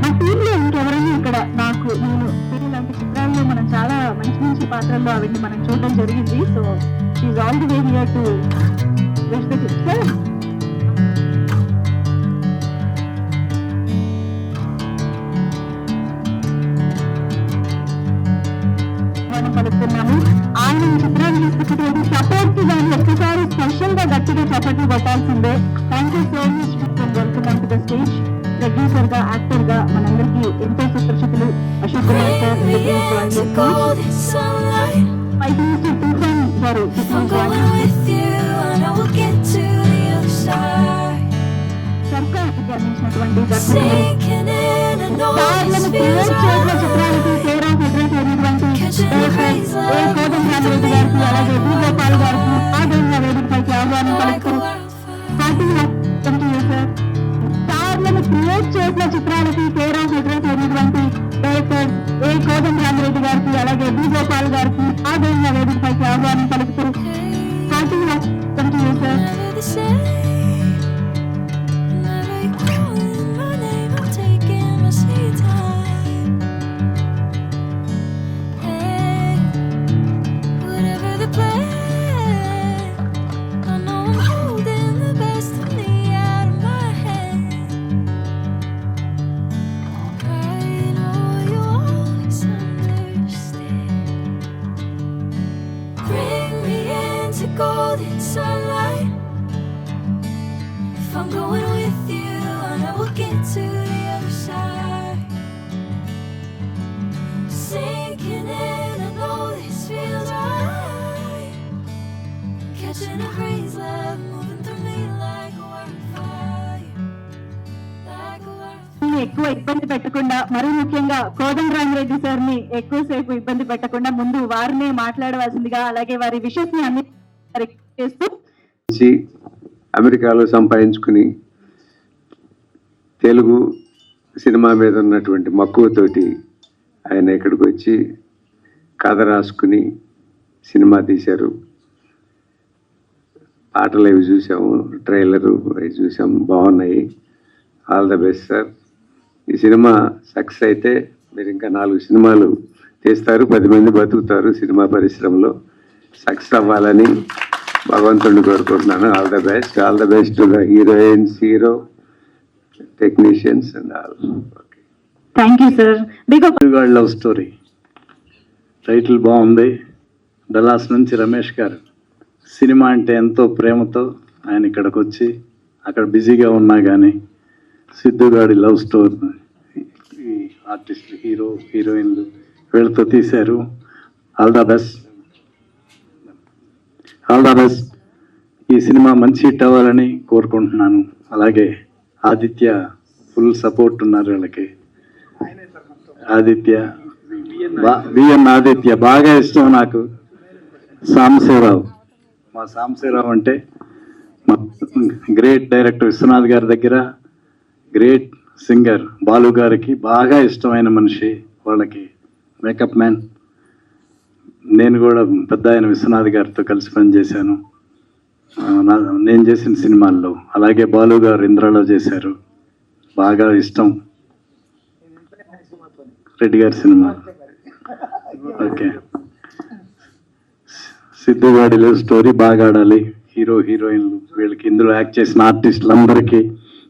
మా టీంలో ఇంకెవరైనా ఇక్కడ నేను ఇలాంటి చిత్రాల్లో మనం చాలా మంచి మంచి పాత్రల్లో అవన్నీ మనం చూడడం జరిగింది. So she all the way here to wish the picture. పలుకుతున్నాము. ఆయన చిత్రాన్ని తీసుకున్నటువంటి సపోర్ట్ దాన్ని ఒక్కసారి స్పెషల్ గా గట్టిగా చప్పట్లు కొట్టాల్సిందే. Thank you so much for welcome to the stage. Producer గా, యాక్టర్ గా మనందరికీ ఎంతో సుపరిచితులు అశోక్ కుమార్ సార్ గారు సర్కార్ అందించినటువంటి చిత్రానికి పేరు కోదండరామిరెడ్డి గారికి అలాగే గోపాల్ గారికి ఆదరణ వేదికపైకి ఆహ్వానం స్టార్లను క్రియేట్ చేసిన చిత్రాలకి పేరు అయినటువంటి డైరెక్టర్ కోదండరామిరెడ్డి గారికి అలాగే గోపాల్ గారికి ఆదరణ వేదికపైకి ఆహ్వానం పలుకుతూ golden sunlight. If I'm going with you, I know we'll get to the other side. Sinking in, I know this feels right. Catching a breeze, love moving through me like a wildfire, like a wildfire. ఎక్కువ ఇబ్బంది పెట్టకుండా, మరీ ముఖ్యంగా Kodandaramireddy sir ని ఎక్కువసేపు ఇబ్బంది పెట్టకుండా ముందు వారినే మాట్లాడవలసిందిగా, అలాగే వారి విషెస్ ని అన్ని చేస్తూ అమెరికాలో సంపాదించుకుని తెలుగు సినిమా మీద ఉన్నటువంటి మక్కువతోటి ఆయన ఇక్కడికి వచ్చి కథ రాసుకుని సినిమా తీశారు. పాటలు అవి చూసాము, ట్రైలరు అవి చూసాము, బాగున్నాయి. All the best sir. ఈ సినిమా సక్సెస్ అయితే మీరు ఇంకా 4 సినిమాలు తీస్తారు, 10 మంది బతుకుతారు సినిమా పరిశ్రమలో. సక్సెస్ అవ్వాలని భగవంతుడిని కోరుకుంటున్నాను. All the best. All the best to the heroines, hero, technicians and all. Thank you sir. Love story title బాగుంది. డలాస్ నుంచి రమేష్ గారు సినిమా అంటే ఎంతో ప్రేమతో ఆయన ఇక్కడికి వచ్చి అక్కడ బిజీగా ఉన్నా కానీ సిద్ధుగాడి లవ్ స్టోరీ ఈ ఆర్టిస్ట్, హీరో, హీరోయిన్లు వీళ్ళతో తీశారు. All the best. All the best. ఈ సినిమా మంచి హిట్ అవ్వాలని కోరుకుంటున్నాను. అలాగే ఆదిత్య ఫుల్ సపోర్ట్ ఉన్నారు వీళ్ళకి. ఆదిత్య, బిఎన్ ఆదిత్య బాగా ఇష్టం నాకు. సాంబశివరావు, మా సాంబశివరావు అంటే మా గ్రేట్ డైరెక్టర్ విశ్వనాథ్ గారి దగ్గర గ్రేట్ సింగర్ బాలు గారికి బాగా ఇష్టమైన మనిషి. వాళ్ళకి మేకప్ మ్యాన్. నేను కూడా పెద్ద ఆయన విశ్వనాథ్ గారితో కలిసి పనిచేశాను నేను చేసిన సినిమాల్లో. అలాగే బాలు గారు ఇంద్రలో చేశారు, బాగా ఇష్టం. రెడ్డి గారి సినిమా. ఓకే. సిద్ధుగాడిలో స్టోరీ బాగా ఆడాలి. హీరో, హీరోయిన్లు వీళ్ళకి ఇందులో యాక్ట్ చేసిన ఆర్టిస్టులందరికీ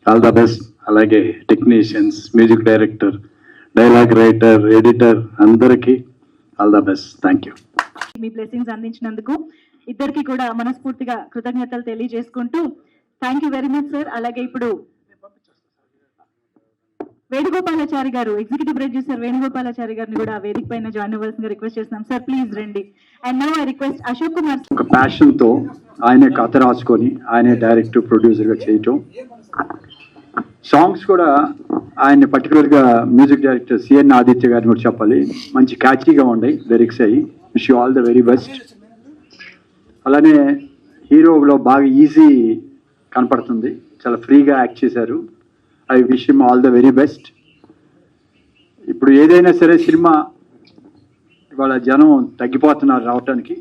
ఆల్ ద బెస్ట్. అలాగే technicians, music director, dialogue writer, editor అందరికీ all the best. Thank you. మీ బ్లెస్సింగ్స్ అందించినందుకు ఇద్దరికి కూడా మనస్ఫూర్తిగా కృతజ్ఞతలు తెలియజేసుకుంటూ thank you very much sir. అలాగే ఇప్పుడు వేణుగోపాలాచారి గారు, ఎగ్జిక్యూటివ్ ప్రొడ్యూసర్ వేణుగోపాలాచారి గారిని కూడా వేదిక పైన జాయిన్ అవ్వాల్సిందిగా రిక్వెస్ట్ చేస్తున్నాం సార్. ప్లీజ్ రండి. And now I request Ashok Kumar. ఒక ప్యాషన్ తో ఆయనే కథ రాసుకొని ఆయనే డైరెక్టర్, ప్రొడ్యూసర్ గా చేయటం. సాంగ్స్ కూడా ఆయన పర్టికులర్గా మ్యూజిక్ డైరెక్టర్ సిఎన్ ఆదిత్య గారిని కూడా చెప్పాలి. మంచి క్యాచీగా ఉన్నాయి లిరిక్స్ అయ్యి. Wish you all the very best. అలానే హీరోలో బాగా ఈజీ కనపడుతుంది, చాలా ఫ్రీగా యాక్ట్ చేశారు. I wish him all the very best. ఇప్పుడు ఏదైనా సరే సినిమా ఇవాళ జనం తగ్గిపోతున్నారు రావటానికి,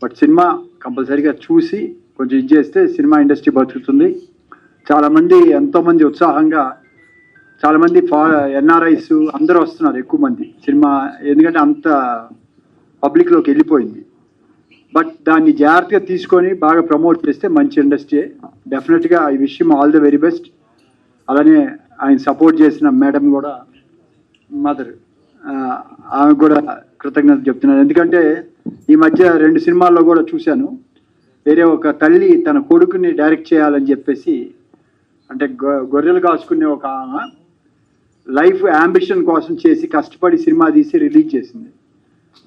బట్ సినిమా కంపల్సరీగా చూసి కొంచెం ఇది చేస్తే సినిమా ఇండస్ట్రీ బతుకుతుంది. చాలామంది ఎంతోమంది ఉత్సాహంగా చాలామంది ఎన్ఆర్ఐస్ అందరూ వస్తున్నారు, ఎక్కువ మంది సినిమా, ఎందుకంటే అంత పబ్లిక్లోకి వెళ్ళిపోయింది. బట్ దాన్ని జాగ్రత్తగా తీసుకొని బాగా ప్రమోట్ చేస్తే మంచి ఇండస్ట్రీ. డెఫినెట్గా I wish him all the very best. అలానే ఆయన సపోర్ట్ చేసిన మేడం కూడా, మదర్, ఆమె కూడా కృతజ్ఞత చెప్తున్నాను. ఎందుకంటే ఈ మధ్య 2 సినిమాల్లో కూడా చూశాను, వేరే ఒక తల్లి తన కొడుకుని డైరెక్ట్ చేయాలని చెప్పేసి, అంటే గొర్రెలు కాసుకునే ఒక ఆమె లైఫ్ యాంబిషన్ కోసం చేసి కష్టపడి సినిమా తీసి రిలీజ్ చేసింది.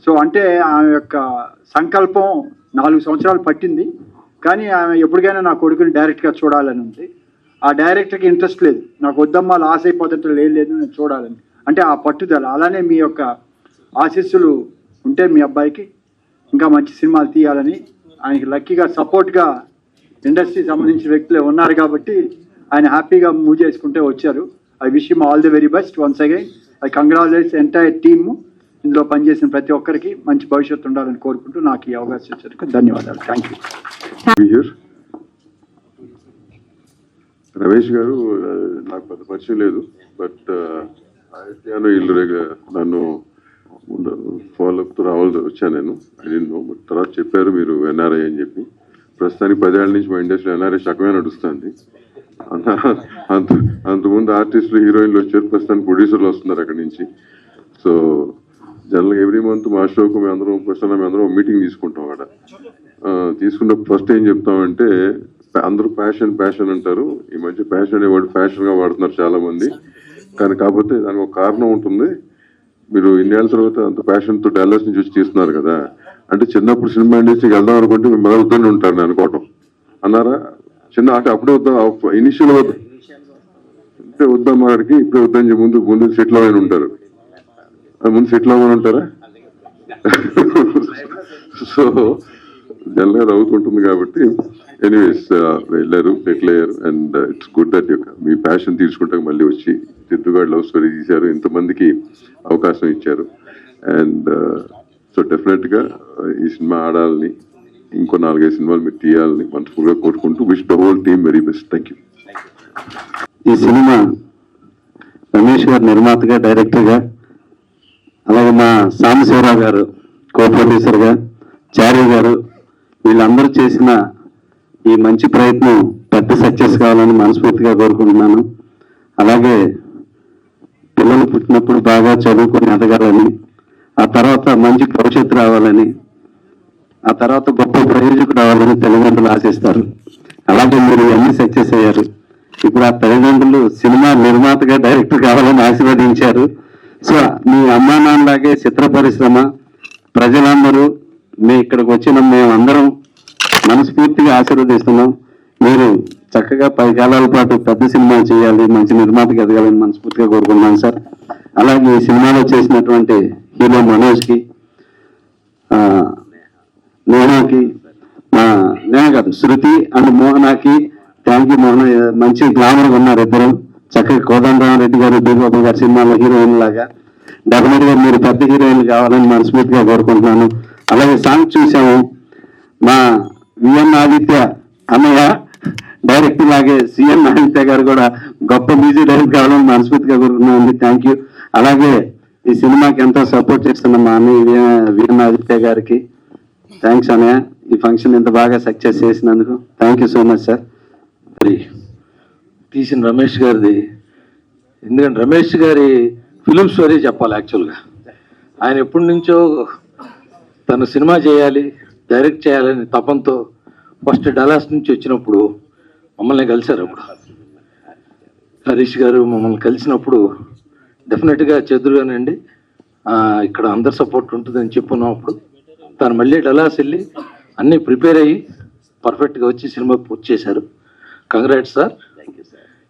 సో అంటే ఆమె యొక్క సంకల్పం 4 సంవత్సరాలు పట్టింది, కానీ ఆమె ఎప్పటికైనా నా కొడుకుని డైరెక్ట్గా చూడాలని ఉంది. ఆ డైరెక్టర్కి ఇంట్రెస్ట్ లేదు, నాకు వద్దమ్మా లాస్ అయిపోతుంటే లేదు నేను చూడాలని, అంటే ఆ పట్టుదల. అలానే మీ యొక్క ఆశీస్సులు ఉంటే మీ అబ్బాయికి ఇంకా మంచి సినిమాలు తీయాలని, ఆయనకి లక్కీగా సపోర్ట్గా ఇండస్ట్రీ సంబంధించిన వ్యక్తులే ఉన్నారు కాబట్టి ఆయన హ్యాపీగా మూవ్ చేసుకుంటే వచ్చారు. I wish him all the very best once again. I congratulates entire team, ఇందులో పనిచేసిన ప్రతి ఒక్కరికి మంచి భవిష్యత్తు ఉండాలని కోరుకుంటూ నాకు ఈ అవకాశం ఇచ్చినందుకు ధన్యవాదాలు. Thank you. రమేష్ గారు నాకు పెద్ద పరిచయం లేదు, బట్ ఆదిత్యాను వీళ్ళు నన్ను ఫాలోఅప్ రావాలి వచ్చాను నేను. నేను తర్వాత చెప్పారు మీరు ఎన్ఆర్ఐ అని చెప్పి. ప్రస్తుతానికి 10 ఏళ్ల నుంచి మా ఇండస్ట్రీ ఎన్ఆర్ఐ చక్కగా నడుస్తుంది. అంతకుముందు ఆర్టిస్టులు హీరోయిన్లు వచ్చారు, ప్రస్తుతానికి ప్రొడ్యూసర్లు వస్తున్నారు అక్కడి నుంచి. సో జనరల్గా ఎవ్రీ మంత్ మా షోకు మేమందరం మీటింగ్ తీసుకుంటాం. అక్కడ తీసుకున్నప్పుడు ఫస్ట్ ఏం చెప్తామంటే, అందరూ ప్యాషన్ అంటారు. ఈ మధ్య ప్యాషన్ అనేవాడు ఫ్యాషన్గా వాడుతున్నారు చాలా మంది, కానీ కాకపోతే దానికి ఒక కారణం ఉంటుంది. మీరు ఇన్నేళ్ళ తర్వాత అంత ప్యాషన్తో డాలర్స్ నుంచి వచ్చి తీస్తున్నారు కదా, అంటే చిన్నప్పుడు సినిమా ఇండస్ట్రీకి వెళ్దాం అనుకుంటే మీరు మొదలు వద్దని ఉంటారు నేను అనుకోవటం అన్నారా? చిన్న అంటే అప్పుడే వద్దాం, ఇనిషియల్ వద్దాం అంటే వద్దాం అక్కడికి, ఇప్పుడే వద్దని ముందు సెటిల్ అవ్వని ఉంటారు. ముందు సెటిల్ అవ్వని ఉంటారా? సో జనరల్గా అది అవుతుంటుంది. కాబట్టి ఎనీవేస్ వెళ్ళారు, సెటిల్ అయ్యారు, అండ్ ఇట్స్ గుడ్ దట్ మీ ప్యాషన్ తీర్చుకుంటే మళ్ళీ వచ్చి దిద్దుగాడు లవ్ స్టోరీ తీశారు, ఇంతమందికి అవకాశం ఇచ్చారు. అండ్ సో డెఫినెట్గా ఈ సినిమా ఆడాలని, ఇంకో 4-5 సినిమాలు మీరు తీయాలని మనస్ఫూర్తిగా కోరుకుంటూ wish the whole team very best. Thank you. ఈ సినిమా రమేష్ గారు నిర్మాతగా, డైరెక్టర్గా, అలాగే మా సాంబశివరావు గారు కో ప్రొడ్యూసర్గా, చారీ గారు, వీళ్ళందరూ చేసిన ఈ మంచి ప్రయత్నం పెద్ద సక్సెస్ కావాలని మనస్ఫూర్తిగా కోరుకుంటున్నాను. అలాగే పిల్లలు పుట్టినప్పుడు బాగా చదువుకొని ఎదగాలని, ఆ తర్వాత మంచి భవిష్యత్తు రావాలని, ఆ తర్వాత గొప్ప ప్రయోజకుడు రావాలని తల్లిదండ్రులు ఆశిస్తారు. అలాగే మీరు అన్ని సక్సెస్ అయ్యారు. ఇప్పుడు ఆ తల్లిదండ్రులు సినిమా నిర్మాతగా, డైరెక్టర్ కావాలని ఆశీర్వదించారు. సో మీ అమ్మా నాన్నలాగే చిత్ర పరిశ్రమ ప్రజలందరూ మీ ఇక్కడికి వచ్చిన మేమందరం మనస్ఫూర్తిగా ఆశీర్వదిస్తున్నాం. మీరు చక్కగా 10 కాలాల పాటు పెద్ద సినిమా చేయాలి, మంచి నిర్మాతగా ఎదగాలని మనస్ఫూర్తిగా కోరుకుంటున్నాను సార్. అలాగే ఈ సినిమాలో చేసినటువంటి హీరో మనోజ్కి, నేహాకి, నేహ కాదు శృతి అండ్ మోహనాకి థ్యాంక్ యూ. మోహన మంచి గ్లామర్గా ఉన్నారు ఇద్దరు. చక్కగా కోదండరామరెడ్డి గారు, బీగోపల్ గారి సినిమాలో హీరోయిన్ లాగా డెఫినెట్గా మీరు పెద్ద హీరోయిన్ కావాలని మనస్ఫూర్తిగా కోరుకుంటున్నాను. అలాగే సాంగ్ చూసాము, మా విఎన్ ఆదిత్య అన్నయ్య డైరెక్టర్ లాగే సిఎన్ ఆదిత్య గారు కూడా గొప్ప మ్యూజిక్ డైరెక్టర్ కావాలని మనస్ఫూర్తిగా కోరుకుంటున్నాను. Thank you. అలాగే ఈ సినిమాకి ఎంతో సపోర్ట్ చేస్తున్న మా అన్నయ్య విఎన్ ఆదిత్య గారికి థ్యాంక్స్ అన్నయ్య. ఈ ఫంక్షన్ ఇంత బాగా సక్సెస్ చేసినందుకు thank you so much sir. తీసిన రమేష్ గారిది, ఎందుకంటే రమేష్ గారి ఫిలిం స్టోరీ చెప్పాలి. యాక్చువల్గా ఆయన ఎప్పటి నుంచో తను సినిమా చేయాలి, డైరెక్ట్ చేయాలని తపంతో ఫస్ట్ డలాస్ నుంచి వచ్చినప్పుడు మమ్మల్ని కలిశారు. అప్పుడు హరీష్ గారు మమ్మల్ని కలిసినప్పుడు డెఫినెట్గా చెదురుగానండి ఇక్కడ అందరు సపోర్ట్ ఉంటుందని చెప్పుకున్నప్పుడు తను మళ్ళీ డలాస్ వెళ్ళి అన్నీ ప్రిపేర్ అయ్యి పర్ఫెక్ట్గా వచ్చి సినిమా పూర్తి చేశారు. Congrats sir.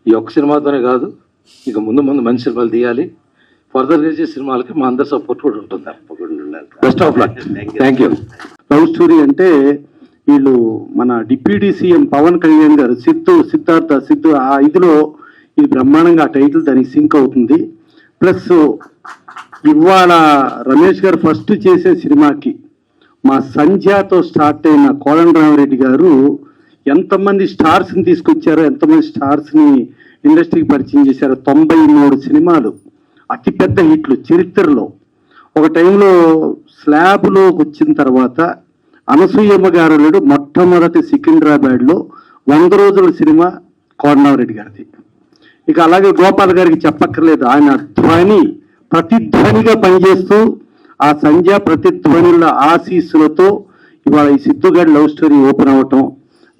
ఈ ఒక్క సినిమాతోనే కాదు, ఇక ముందు మంచి సినిమాలు తీయాలి. ఫర్దర్గా చేసే సినిమాలకి మా అందరి సపోర్ట్ కూడా ఉంటుంది. Best of luck. Thank you. Love story అంటే వీళ్ళు మన డిప్యూటీ సీఎం పవన్ కళ్యాణ్ గారు సిద్ధు ఆ ఇదిలో ఇది బ్రహ్మాండంగా ఆ టైటిల్ దానికి సింక్ అవుతుంది. ప్లస్ ఇవాళ రమేష్ గారు ఫస్ట్ చేసే సినిమాకి మా సంధ్యతో స్టార్ట్ అయిన కోదండరామరెడ్డి గారు ఎంతమంది స్టార్స్ని తీసుకొచ్చారో, ఎంతమంది స్టార్స్ని ఇండస్ట్రీకి పరిచయం చేశారు. 93 సినిమాలు అతిపెద్ద హిట్లు చరిత్రలో. ఒక టైంలో స్లాబ్లోకి వచ్చిన తర్వాత అనసూయమ్మ గారు లేడు, మొట్టమొదటి సికింద్రాబాద్లో 100 రోజుల సినిమా కోటరామరెడ్డి గారిది. ఇక అలాగే గోపాల్ గారికి చెప్పక్కర్లేదు, ఆయన ధ్వని ప్రతిధ్వనిగా పనిచేస్తూ ఆ సంధ్య ప్రతిధ్వనుల ఆశీస్సులతో ఇవాళ ఈ సిద్ధుగాడి లవ్ స్టోరీ ఓపెన్ అవటం,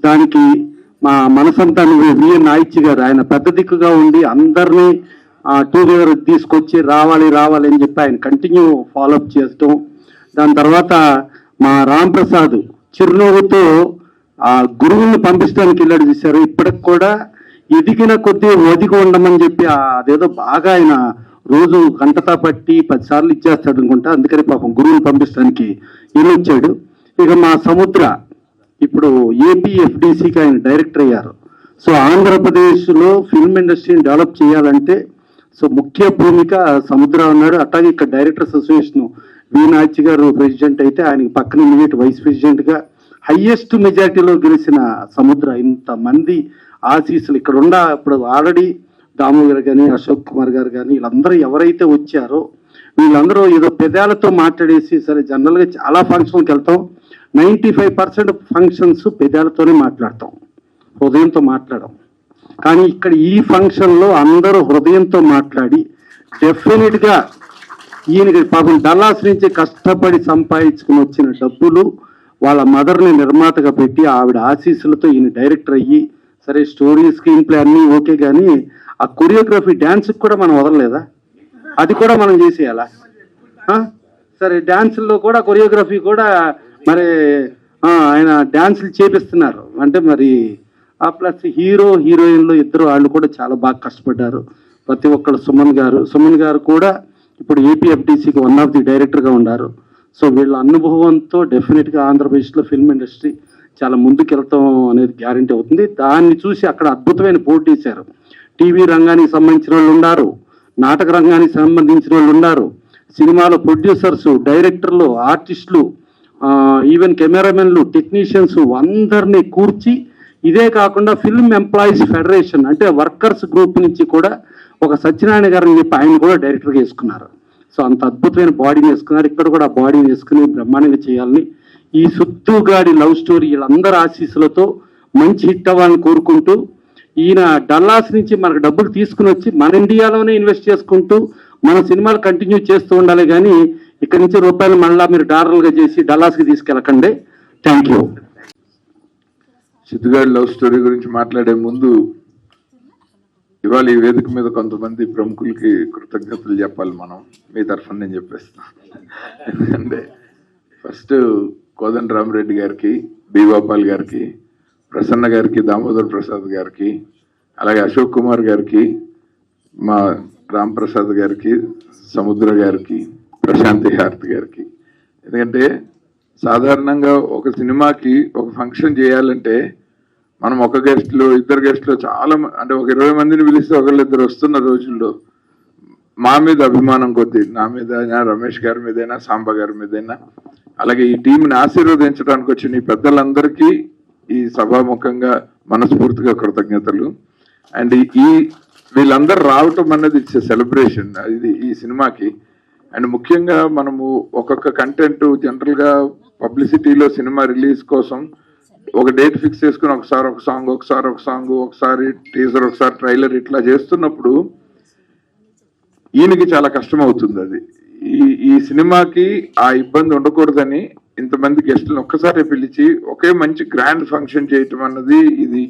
దానికి మా మనసంతా విఎన్ నాయిచ్చి గారు ఆయన పెద్ద దిక్కుగా ఉండి అందరినీ టూ వీలర్ తీసుకొచ్చి రావాలి అని చెప్పి ఆయన కంటిన్యూ ఫాలోఅప్ చేయటం. దాని తర్వాత మా రామ్ ప్రసాద్ చిరునవ్వుతో ఆ గురువుని పంపించడానికి వెళ్ళాడు చూశారు. ఇప్పటికి కూడా ఎదిగిన కొద్దీ ఒదిగి ఉండమని చెప్పి అదేదో బాగా ఆయన రోజు గంటతా పట్టి 10 సార్లు ఇచ్చేస్తాడు అనుకుంటా. అందుకని పాపం గురువుని పంపించడానికి వెళ్ళొచ్చాడు. ఇక మా సముద్ర ఇప్పుడు ఏపీఎఫ్డిసికి ఆయన డైరెక్టర్ అయ్యారు. సో ఆంధ్రప్రదేశ్లో ఫిల్మ్ ఇండస్ట్రీని డెవలప్ చేయాలంటే సో ముఖ్య భూమిక సముద్ర ఉన్నాడు. అట్లాగే ఇక్కడ డైరెక్టర్స్ అసోసియేషన్ వీనాచి గారు ప్రెసిడెంట్ అయితే ఆయనకి పక్కన ఇమీడియట్ వైస్ ప్రెసిడెంట్గా హైయెస్ట్ మెజారిటీలో గెలిచిన సముద్ర. ఇంతమంది ఆశీస్సులు ఇక్కడ ఇప్పుడు ఆల్రెడీ దాము గారు కానీ అశోక్ కుమార్ గారు కానీ వీళ్ళందరూ ఎవరైతే వచ్చారో వీళ్ళందరూ ఏదో పెదాలతో మాట్లాడేసి, సరే జనరల్గా చాలా ఫంక్షన్కి వెళ్తాం, 95% ఫంక్షన్స్ పెదాలతోనే మాట్లాడతాం, హృదయంతో మాట్లాడడం. కానీ ఇక్కడ ఈ ఫంక్షన్లో అందరూ హృదయంతో మాట్లాడి డెఫినెట్గా ఈయనకి పాపం డల్లాస్ నుంచి కష్టపడి సంపాదించుకుని వచ్చిన డబ్బులు వాళ్ళ మదర్ని నిర్మాతగా పెట్టి ఆవిడ ఆశీస్సులతో ఈయన డైరెక్టర్ అయ్యి, సరే స్టోరీ స్క్రీన్ ప్లే అన్నీ ఓకే, కానీ ఆ కొరియోగ్రఫీ డ్యాన్స్కి కూడా మనం వదలలేదా? అది కూడా మనం చేసేయాలా? సరే డ్యాన్సుల్లో కూడా కొరియోగ్రఫీ కూడా మరి ఆయన డ్యాన్సులు చేపిస్తున్నారు అంటే మరి ప్లస్ హీరో హీరోయిన్లు ఇద్దరు వాళ్ళు కూడా చాలా బాగా కష్టపడ్డారు. ప్రతి ఒక్కరు సుమన్ గారు కూడా ఇప్పుడు ఏపీఎఫ్డిసికి వన్ ఆఫ్ ది డైరెక్టర్గా ఉన్నారు. సో వీళ్ళ అనుభవంతో డెఫినెట్గా ఆంధ్రప్రదేశ్లో ఫిల్మ్ ఇండస్ట్రీ చాలా ముందుకెళ్తాం అనేది గ్యారంటీ అవుతుంది. దాన్ని చూసి అక్కడ అద్భుతమైన పోటీ ఇచ్చారు. టీవీ రంగానికి సంబంధించిన వాళ్ళు ఉన్నారు, నాటక రంగానికి సంబంధించిన వాళ్ళు ఉన్నారు, సినిమాలో ప్రొడ్యూసర్స్, డైరెక్టర్లు, ఆర్టిస్టులు, ఈవెన్ కెమెరామెన్లు, టెక్నీషియన్స్ అందరినీ కూర్చి, ఇదే కాకుండా ఫిల్మ్ ఎంప్లాయీస్ ఫెడరేషన్ అంటే వర్కర్స్ గ్రూప్ నుంచి కూడా ఒక సత్యనారాయణ గారిని చెప్పి ఆయన కూడా డైరెక్టర్గా వేసుకున్నారు. సో అంత అద్భుతమైన బాడీని వేసుకున్నారు. ఇక్కడ కూడా ఆ బాడీని వేసుకుని బ్రహ్మాండంగా చేయాలని ఈ సుత్తుగాడి లవ్ స్టోరీ వీళ్ళందరి ఆశీస్సులతో మంచి హిట్ అవ్వాలని కోరుకుంటూ, ఈయన డల్లాస్ నుంచి మనకు డబ్బులు తీసుకుని వచ్చి మన ఇండియాలోనే ఇన్వెస్ట్ చేసుకుంటూ మన సినిమాలు కంటిన్యూ చేస్తూ ఉండాలి, కానీ ఇక్కడి నుంచి రూపాయలు మళ్ళా మీరు డాలర్లుగా చేసి డల్లాస్కి తీసుకెళ్ళకండి. Thank you. సిద్ధుగాడి లవ్ స్టోరీ గురించి మాట్లాడే ముందు ఇవాళ ఈ వేదిక మీద కొంతమంది ప్రముఖులకి కృతజ్ఞతలు చెప్పాలి మనం. మీ తరఫున నేను చెప్పేస్తాను. ఎందుకంటే ఫస్ట్ కోదండ రామరెడ్డి గారికి, బి గోపాల్ గారికి, ప్రసన్న గారికి, దామోదర్ ప్రసాద్ గారికి, అలాగే అశోక్ కుమార్ గారికి, మా రామ్ ప్రసాద్ గారికి, సముద్ర గారికి, ప్రశాంతి హారతి గారికి. ఎందుకంటే సాధారణంగా ఒక సినిమాకి ఒక ఫంక్షన్ చేయాలంటే మనం ఒక గెస్ట్లు, ఇద్దరు గెస్ట్లు చాలా అంటే ఒక 20 మందిని పిలిస్తే ఒకళ్ళిద్దరు వస్తున్న రోజుల్లో మా మీద అభిమానం కొద్దీ, నా మీద, రమేష్ గారి మీదైనా, సాంబ గారి మీదైనా, అలాగే ఈ టీంని ఆశీర్వదించడానికి వచ్చిన ఈ పెద్దలందరికీ ఈ సభాముఖంగా మనస్ఫూర్తిగా కృతజ్ఞతలు. అండ్ వీళ్ళందరూ రావటం అన్నది ఇట్స్ సెలబ్రేషన్ ఇది ఈ సినిమాకి. అండ్ ముఖ్యంగా మనము ఒక్కొక్క కంటెంట్ జనరల్గా పబ్లిసిటీలో సినిమా రిలీజ్ కోసం ఒక డేట్ ఫిక్స్ చేసుకుని ఒకసారి ఒక సాంగ్, ఒకసారి టీజర్, ఒకసారి ట్రైలర్ ఇట్లా చేస్తున్నప్పుడు ఈయనకి చాలా కష్టం అవుతుంది. అది ఈ సినిమాకి ఆ ఇబ్బంది ఉండకూడదని ఇంతమంది గెస్టులను ఒక్కసారి పిలిచి ఒకే మంచి గ్రాండ్ ఫంక్షన్ చేయటం అన్నది ఇది.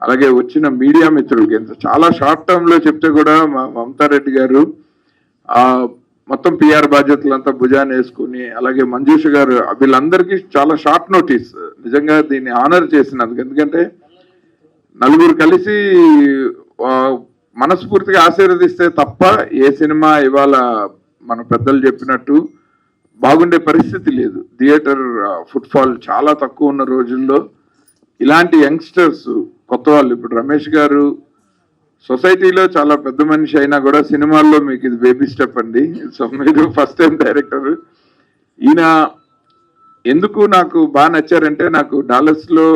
అలాగే వచ్చిన మీడియా మిత్రులకి చాలా షార్ట్ టర్మ్ లో చెప్తే కూడా మమతారెడ్డి గారు మొత్తం పిఆర్ బాధ్యతలంతా భుజాన్ని వేసుకుని, అలాగే మంజుష గారు, వీళ్ళందరికీ చాలా షార్ట్ నోటీస్ నిజంగా దీన్ని ఆనర్ చేసినందుకు. ఎందుకంటే నలుగురు కలిసి మనస్ఫూర్తిగా ఆశీర్వదిస్తే తప్ప ఏ సినిమా ఇవాళ మన పెద్దలు చెప్పినట్టు బాగుండే పరిస్థితి లేదు. థియేటర్ ఫుట్ఫాల్ చాలా తక్కువ ఉన్న రోజుల్లో ఇలాంటి యంగ్స్టర్స్, కొత్త వాళ్ళు, ఇప్పుడు రమేష్ గారు సొసైటీలో చాలా పెద్ద మనిషి అయినా కూడా సినిమాల్లో మీకు ఇది బేబీ స్టెప్ అండి. సో మీరు ఫస్ట్ టైం డైరెక్టర్. ఈయన ఎందుకు నాకు బాగా నచ్చారంటే, నాకు డాలస్లో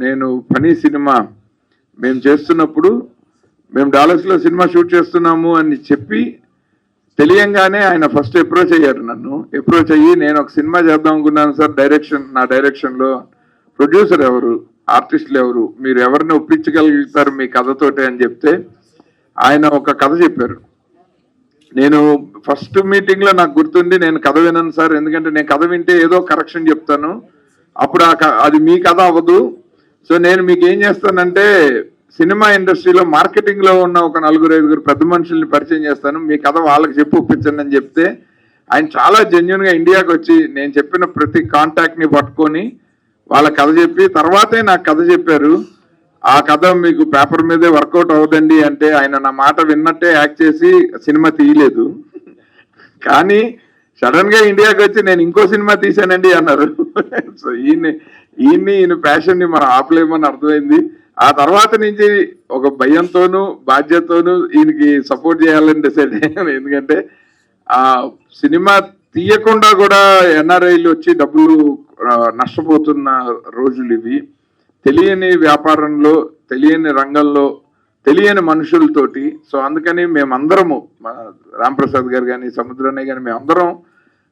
నేను పని సినిమా మేము చేస్తున్నప్పుడు మేము డాలర్స్లో సినిమా షూట్ చేస్తున్నాము అని చెప్పి తెలియంగానే ఆయన ఫస్ట్ అప్రోచ్ అయ్యారు. నన్ను అప్రోచ్ అయ్యి నేను ఒక సినిమా చేద్దాం అనుకున్నాను సార్, నా డైరెక్షన్లో ప్రొడ్యూసర్ ఎవరు, ఆర్టిస్టులు ఎవరు, మీరు ఎవరిని ఒప్పించగలుగుతారు మీ కథతోటి అని చెప్తే ఆయన ఒక కథ చెప్పారు. నేను ఫస్ట్ మీటింగ్లో నాకు గుర్తుండి నేను కథ విన్నాను సార్, ఎందుకంటే నేను కథ వింటే ఏదో కరెక్షన్ చెప్తాను, అప్పుడు అది మీ కథ అవ్వదు. సో నేను మీకు ఏం చేస్తానంటే సినిమా ఇండస్ట్రీలో మార్కెటింగ్లో ఉన్న ఒక 4-5 పెద్ద మనుషుల్ని పరిచయం చేస్తాను, మీ కథ వాళ్ళకి చెప్పి ఒప్పించండి అని చెప్తే ఆయన చాలా జెన్యున్గా ఇండియాకి వచ్చి నేను చెప్పిన ప్రతి కాంటాక్ట్ని పట్టుకొని వాళ్ళ కథ చెప్పి తర్వాతే నాకు కథ చెప్పారు. ఆ కథ మీకు పేపర్ మీదే వర్కౌట్ అవుదండి అంటే ఆయన నా మాట విన్నట్టే యాక్ట్ చేసి సినిమా తీయలేదు. కానీ సడన్ గా ఇండియాకి వచ్చి నేను ఇంకో సినిమా తీశానండి అన్నారు. సో ఈయన ప్యాషన్ ని మనం ఆపలేమని అర్థమైంది. ఆ తర్వాత నుంచి ఒక భయంతోనూ బాధ్యతతోనూ ఈయనకి సపోర్ట్ చేయాలని డిసైడ్ అయ్యాను. ఎందుకంటే ఆ సినిమా తీయకుండా కూడా ఎన్ఆర్ఐలు వచ్చి డబ్బులు నష్టపోతున్న రోజులు ఇవి. తెలియని వ్యాపారంలో, తెలియని రంగంలో, తెలియని మనుషులతోటి. సో అందుకని మేమందరము, రాంప్రసాద్ గారు కానీ సముద్రన్నయ్య కానీ మేమందరం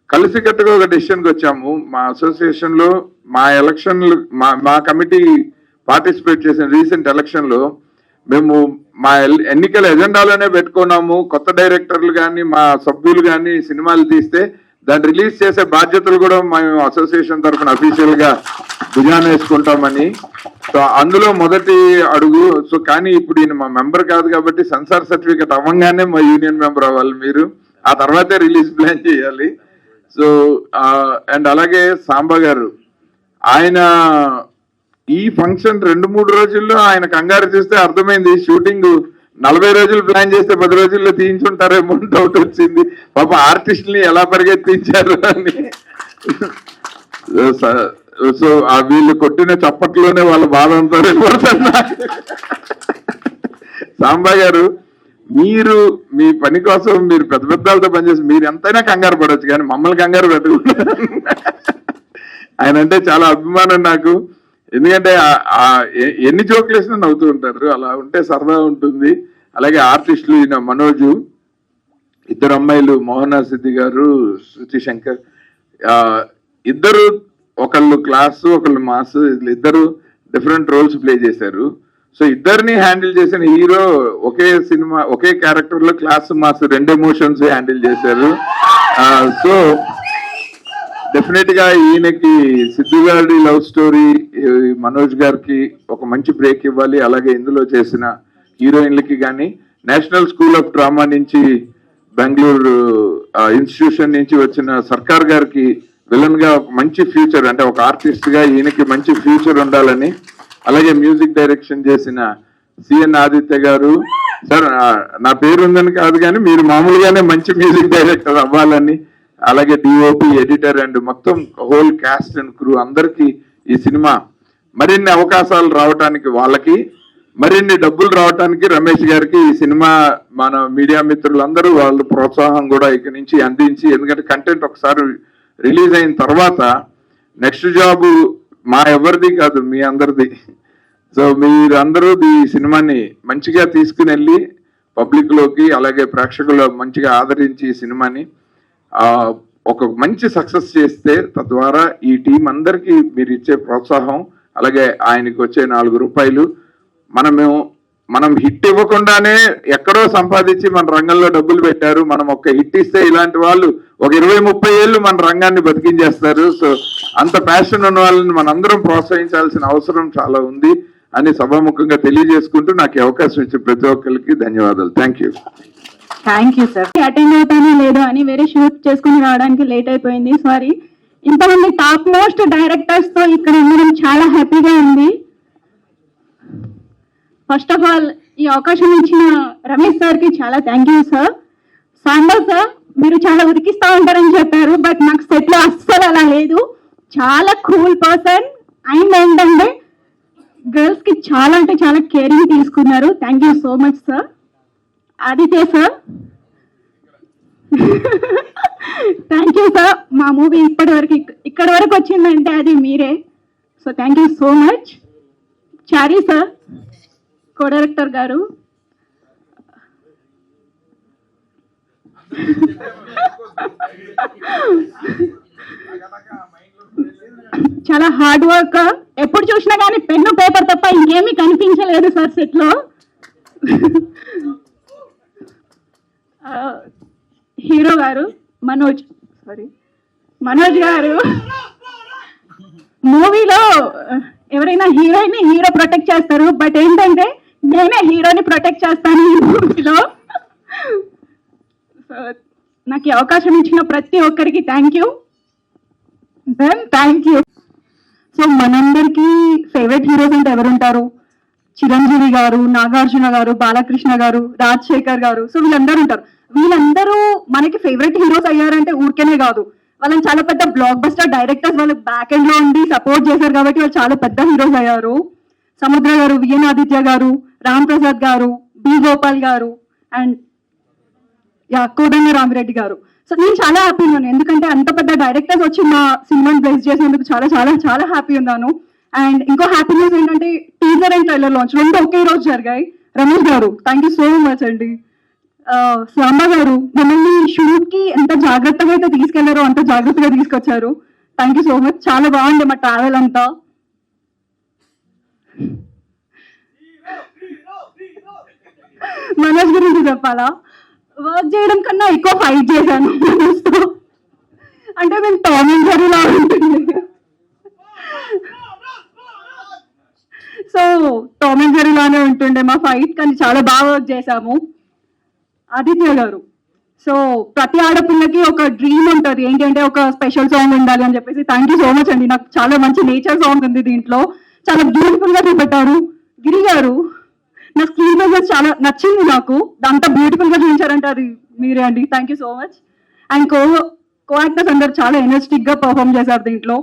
కలిసికట్టుగా ఒక డెసిషన్కి వచ్చాము. మా అసోసియేషన్లో మా ఎలక్షన్లు మా కమిటీ పార్టిసిపేట్ చేసిన రీసెంట్ ఎలక్షన్లో మేము మా ఎన్నికల ఎజెండాలోనే పెట్టుకున్నాము, కొత్త డైరెక్టర్లు కానీ మా సభ్యులు కానీ సినిమాలు తీస్తే దాన్ని రిలీజ్ చేసే బాధ్యతలు కూడా మేము అసోసియేషన్ తరఫున అఫీషియల్గా భుజాన వేసుకుంటామని. సో అందులో మొదటి అడుగు. సో కానీ ఇప్పుడు ఈయన మా మెంబర్ కాదు కాబట్టి సెన్సార్ సర్టిఫికేట్ అవ్వగానే మా యూనియన్ మెంబర్ అవ్వాలి మీరు, ఆ తర్వాతే రిలీజ్ ప్లాన్ చేయాలి. సో అండ్ అలాగే సాంబా గారు, ఆయన ఈ ఫంక్షన్ 2-3 రోజుల్లో ఆయన కంగారు చేస్తే అర్థమైంది షూటింగ్ 40 రోజులు ప్లాన్ చేస్తే 10 రోజుల్లో తీయించుంటారేమో డౌట్ వచ్చింది. పాప ఆర్టిస్ట్ని ఎలా పరిగెత్తించారు అని. సో వీళ్ళు కొట్టిన చప్పట్లోనే వాళ్ళ బాధ అంతా వెళ్ళిపోతున్నారు. సాంబా గారు, మీరు మీ పని కోసం మీరు పెద్ద పెద్దలతో పనిచేసి మీరు ఎంతైనా కంగారు పడవచ్చు, కానీ మమ్మల్ని కంగారు పెట్టుకుంటారు. ఆయన అంటే చాలా అభిమానం నాకు. ఎందుకంటే ఎన్ని జోకులు వేసినా నవ్వుతూ ఉంటారు, అలా ఉంటే సరదా ఉంటుంది. అలాగే ఆర్టిస్టులు ఈయన మనోజు, 2 అమ్మాయిలు మోహనా సిద్ధి గారు, శృతి శంకర్, ఇద్దరు ఒకళ్ళు క్లాసు ఒకళ్ళు మాస్, ఇద్దరు డిఫరెంట్ రోల్స్ ప్లే చేశారు. సో ఇద్దరిని హ్యాండిల్ చేసిన హీరో ఒకే సినిమా ఒకే క్యారెక్టర్ లో క్లాస్ మాస్ 2 ఎమోషన్స్ హ్యాండిల్ చేశారు. సో డెఫినెట్ గా ఈయనకి సిద్ధు గారి లవ్ స్టోరీ మనోజ్ గారికి ఒక మంచి బ్రేక్ ఇవ్వాలి. అలాగే ఇందులో చేసిన హీరోయిన్లకి కానీ, నేషనల్ స్కూల్ ఆఫ్ డ్రామా నుంచి బెంగళూరు ఇన్స్టిట్యూషన్ నుంచి వచ్చిన సర్కార్ గారికి విలన్ గా ఒక మంచి ఫ్యూచర్, అంటే ఒక ఆర్టిస్ట్ గా ఈయనకి మంచి ఫ్యూచర్ ఉండాలని. అలాగే మ్యూజిక్ డైరెక్షన్ చేసిన సిఎన్ ఆదిత్య గారు, సార్ నా పేరు ఉందని కాదు కానీ మీరు మామూలుగానే మంచి మ్యూజిక్ డైరెక్టర్ అవ్వాలని. అలాగే డిఓపి, ఎడిటర్ అండ్ మొత్తం హోల్ క్యాస్ట్ అండ్ క్రూ అందరికీ ఈ సినిమా మరిన్ని అవకాశాలు రావటానికి, వాళ్ళకి మరిన్ని డబ్బులు రావటానికి రమేష్ గారికి ఈ సినిమా మన మీడియా మిత్రులందరూ వాళ్ళ ప్రోత్సాహం కూడా ఇక నుంచి అందించి, ఎందుకంటే కంటెంట్ ఒకసారి రిలీజ్ అయిన తర్వాత నెక్స్ట్ జాబు మా ఎవరిది కాదు మీ అందరిది. సో మీరందరూ ఈ సినిమాని మంచిగా తీసుకుని వెళ్ళి పబ్లిక్ లోకి, అలాగే ప్రేక్షకులు మంచిగా ఆదరించి ఈ సినిమాని ఒక మంచి సక్సెస్ చేస్తే, తద్వారా ఈ టీం అందరికీ మీరు ఇచ్చే ప్రోత్సాహం, అలాగే ఆయనకి వచ్చే 4 రూపాయలు మనం హిట్ ఇవ్వకుండానే ఎక్కడో సంపాదించి మన రంగంలో డబ్బులు పెట్టారు. మనం ఒక హిట్ ఇస్తే ఇలాంటి వాళ్ళు ఒక 20-30 ఏళ్ళు మన రంగాన్ని బతికించేస్తారు. సో అంత ప్యాషన్ ఉన్న వాళ్ళని మనందరం ప్రోత్సహించాల్సిన అవసరం చాలా ఉంది అని సభాముఖంగా తెలియజేసుకుంటూ నాకు అవకాశం ఇచ్చే ప్రతి ఒక్కరికి ధన్యవాదాలు. Thank you sir. అటెండ్ అవుతానో లేదో అని వేరే షూట్ చేసుకుని రావడానికి లేట్ అయిపోయింది, సారీ. ఇంతమంది టాప్ మోస్ట్ డైరెక్టర్స్ తో ఇక్కడ ఉండడం చాలా హ్యాపీగా ఉంది. ఫస్ట్ ఆఫ్ ఆల్ ఈ అవకాశం ఇచ్చిన రమేష్ సార్ కి చాలా thank you sir. Samba sir, మీరు చాలా ఉరికిస్తా ఉంటారని చెప్పారు, బట్ నాకు సెట్ లో అస్సలు అలా లేదు. చాలా కూల్ పర్సన్. అండ్ ఏంటంటే గర్ల్స్ కి చాలా అంటే చాలా కేరింగ్ తీసుకున్నారు. Thank you so much sir. Aditya sir, thank you sir. మా మూవీ ఇక్కడి వరకు వచ్చిందంటే అది మీరే. So thank you so much. Chari sir, co director గారు, చాలా హార్డ్ వర్క్. ఎప్పుడు చూసినా కానీ పెన్ను పేపర్ తప్ప ఇంకేమీ కనిపించలేదు సార్ సెట్ లో. హీరో గారు మనోజ్ గారు మూవీలో ఎవరైనా హీరోయిన్ హీరో ప్రొటెక్ట్ చేస్తారు, బట్ ఏంటంటే నేనే హీరోని ప్రొటెక్ట్ చేస్తాను ఈ మూవీలో. సో నాకు ఈ అవకాశం ఇచ్చిన ప్రతి ఒక్కరికి థ్యాంక్ యూ. సో మనందరికీ ఫేవరెట్ హీరోస్ అంటే ఎవరుంటారు? చిరంజీవి గారు, నాగార్జున గారు, బాలకృష్ణ గారు, రాజశేఖర్ గారు. సో వీళ్ళందరూ ఉంటారు. వీళ్ళందరూ మనకి ఫేవరెట్ హీరోస్ అయ్యారంటే ఊరికేనే కాదు, వాళ్ళని చాలా పెద్ద బ్లాక్ బస్టర్ డైరెక్టర్స్ వాళ్ళకి బ్యాక్ ఎండ్ లో ఉండి సపోర్ట్ చేశారు కాబట్టి వాళ్ళు చాలా పెద్ద హీరోస్ అయ్యారు. సముద్ర గారు, విఎన్ ఆదిత్య గారు, రామ్ ప్రసాద్ గారు, బి గోపాల్ గారు అండ్ కోదండ రామిరెడ్డి గారు. సో నేను చాలా హ్యాపీ ఉన్నాను, ఎందుకంటే అంత పెద్ద డైరెక్టర్స్ వచ్చి మా సినిమాని బ్లెస్ చేసినందుకు చాలా చాలా చాలా హ్యాపీ ఉన్నాను. అండ్ ఇంకో హ్యాపీనెస్ ఏంటంటే టీజర్ అండ్ ట్రైలర్ లాంచ్ రెండు ఒకే రోజు జరిగాయి. రమేష్ గారు థ్యాంక్ యూ సో మచ్ అండి. శ్యామ గారు మమ్మల్ని షూట్ కి ఎంత జాగ్రత్తగా అయితే తీసుకెళ్లారో అంత జాగ్రత్తగా తీసుకొచ్చారు. Thank you so much. చాలా బాగుంది మా ట్రావెల్ అంతా. మనోజ్ గురించి చెప్పాలా? వర్క్ చేయడం కన్నా ఎక్కువ ఫైట్ చేశాను మనోజ్తో. అంటే మేము టామ్ అండ్ జెర్రీ లా ఉంటుంది. సో టామ్ అండ్ జెర్రీ లానే ఉంటుండే మా ఫైట్, కానీ చాలా బాగా వర్క్ చేశాము. ఆదిత్య గారు, సో ప్రతి ఆడపిల్లకి ఒక డ్రీమ్ ఉంటుంది, ఏంటంటే ఒక స్పెషల్ సాంగ్ ఉండాలి అని చెప్పేసి. థ్యాంక్ యూ సో మచ్ అండి. నాకు చాలా మంచి నేచర్ సాంగ్ ఉంది దీంట్లో, చాలా బ్యూటిఫుల్ గా చూపెట్టారు. గిరి గారు, నా స్క్రీన్ ప్రెజెన్స్ చాలా నచ్చింది నాకు, అంత బ్యూటిఫుల్ గా చూపించారంటే అది మీరే అండి. Thank you so much. And co actors అందరు చాలా ఎనర్జెటిక్ గా పర్ఫామ్ చేశారు దీంట్లో.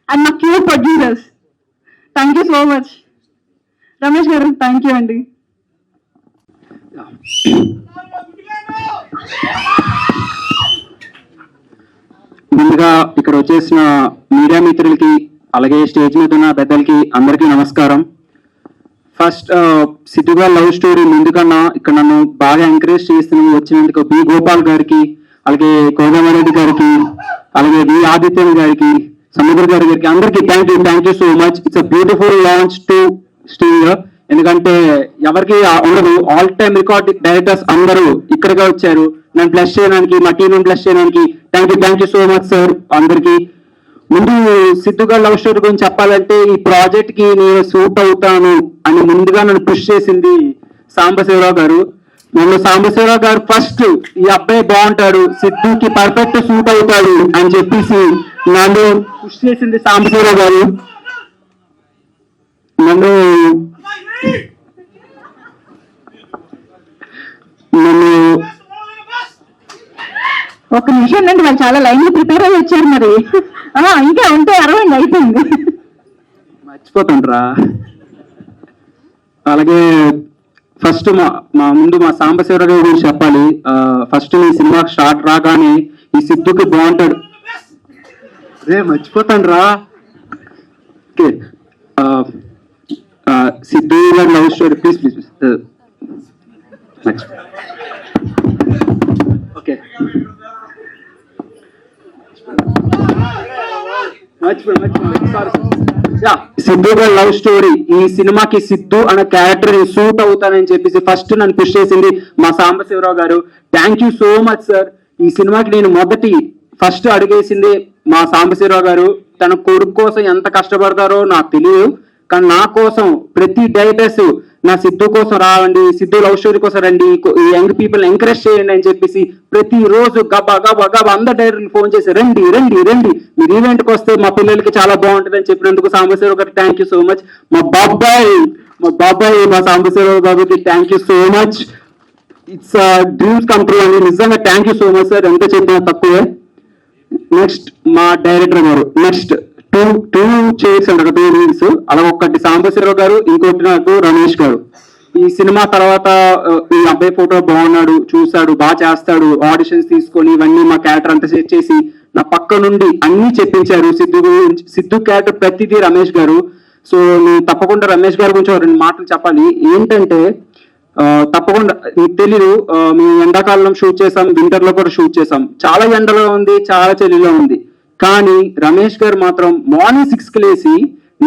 అండ్ మా cute producers thank you so much. Ramesh గారు థ్యాంక్ యూ అండి. ముందుగా ఇక్కడ వచ్చేసిన మీడియా మిత్రులకి, అలాగే స్టేజ్ మీద ఉన్న పెద్దలకి అందరికీ నమస్కారం. ఫస్ట్ సిటీగా లవ్ స్టోరీ ముందుకన్నా ఇక్కడ నన్ను బాగా ఎంకరేజ్ చేస్తున్న వచ్చినందుకు బి గోపాల్ గారికి, అలాగే కోదండరెడ్డి గారికి, అలాగే వి ఆదిత్య గారికి, సముద్ర గారికి అందరికీ thank you so much. It's a beautiful launch to steal. ఎందుకంటే ఎవరికి ఉండదు, ఆల్ టైమ్ రికార్డ్ డైరెక్టర్స్ అందరూ ఇక్కడికే వచ్చారు నన్ను బ్లెస్ చేయడానికి, మా టీం బ్లెస్ చేయడానికి. Thank you so much sir అందరికి. ముందు సిద్ధుగా లవ్ స్టోరీ గురించి చెప్పాలంటే, ఈ ప్రాజెక్ట్ కి నేను సూట్ అవుతాను అని ముందుగా నన్ను పుష్ చేసింది సాంబశివరావు గారు. నన్ను సాంబశివరావు గారు ఫస్ట్ ఈ అబ్బాయి బాగుంటాడు, సిద్ధుకి పర్ఫెక్ట్ సూట్ అవుతాడు అని చెప్పేసి నన్ను పుష్ చేసింది సాంబశివరావు గారు. నన్ను ఒక నిమిషం అండి, వాళ్ళు చాలా లైన్లు ప్రిపేర్ అయ్యి వచ్చారు. మరి ఇంకా ఉంటే 60 అయిపోయింది, మర్చిపోతాండ్రా. అలాగే ఫస్ట్ మా ముందు మా సాంబశివరావు గారి గురించి చెప్పాలి. ఫస్ట్ ఈ సినిమా స్టార్ట్ రాగానే ఈ సిద్ధుకి బాగుంటాడు, రే మర్చిపోతాండ్రా. ఓకే, సిద్ధు గారి love story please okay. Siddhu గారి లవ్ స్టోరీ, ఈ సినిమాకి సిద్ధు అనే క్యారెక్టర్ సూట్ అవుతానని చెప్పేసి ఫస్ట్ నన్ను పుష్ చేసింది మా సాంబశివరావు గారు. Thank you so much sir. ఈ సినిమాకి నేను ఫస్ట్ అడిగేసింది మా సాంబశివరావు గారు. తన కొడుకు కోసం ఎంత కష్టపడతారో నాకు తెలియదు, కానీ నా కోసం ప్రతి డైరెక్టర్స్ నా సిద్ధు కోసం రావండి, సిద్ధు లవ్ స్టోరీ కోసం రండి, ఈ యంగ్ పీపుల్ ఎంకరేజ్ చేయండి అని చెప్పేసి ప్రతి రోజు గబా అందరు డైరెక్టర్లు ఫోన్ చేసి రండి మీరు ఈవెంట్కి వస్తే మా పిల్లలకి చాలా బాగుంటుంది అని చెప్పినందుకు సాంబశివరావు గారికి థ్యాంక్ యూ సో మచ్. మా బాబాయ్ మా సాంబశివరావు బాబుకి thank you so much. It's dreams come true అండి, నిజంగా thank you so much sir, ఎంత చెప్పినా తక్కువే. నెక్స్ట్ మా డైరెక్టర్ గారు, నెక్స్ట్ టూ చైర్స్ అంటారు, 2 రీల్స్, అలా ఒకటి సాంబశివరావు గారు, ఇంకోటి నాకు రమేష్ గారు. ఈ సినిమా తర్వాత ఈ అబ్బాయి ఫోటో బాగున్నాడు, చూశాడు, బాగా చేస్తాడు, ఆడిషన్స్ తీసుకొని ఇవన్నీ మా క్యారెక్టర్ అంతా సెట్ చేసి నా పక్క నుండి అన్ని చెప్పించారు. సిద్ధు క్యారెక్టర్ ప్రతిదీ రమేష్ గారు. సో నేను తప్పకుండా రమేష్ గారి గురించి 2 మాటలు చెప్పాలి. ఏంటంటే తప్పకుండా మీకు తెలీదు, మేము ఎండాకాలంలో షూట్ చేసాం, వింటర్ లో కూడా షూట్ చేసాం. చాలా ఎండలో ఉంది, చాలా చలిలో ఉంది. కానీ రమేష్ గారు మాత్రం మార్నింగ్ 6 కి లేసి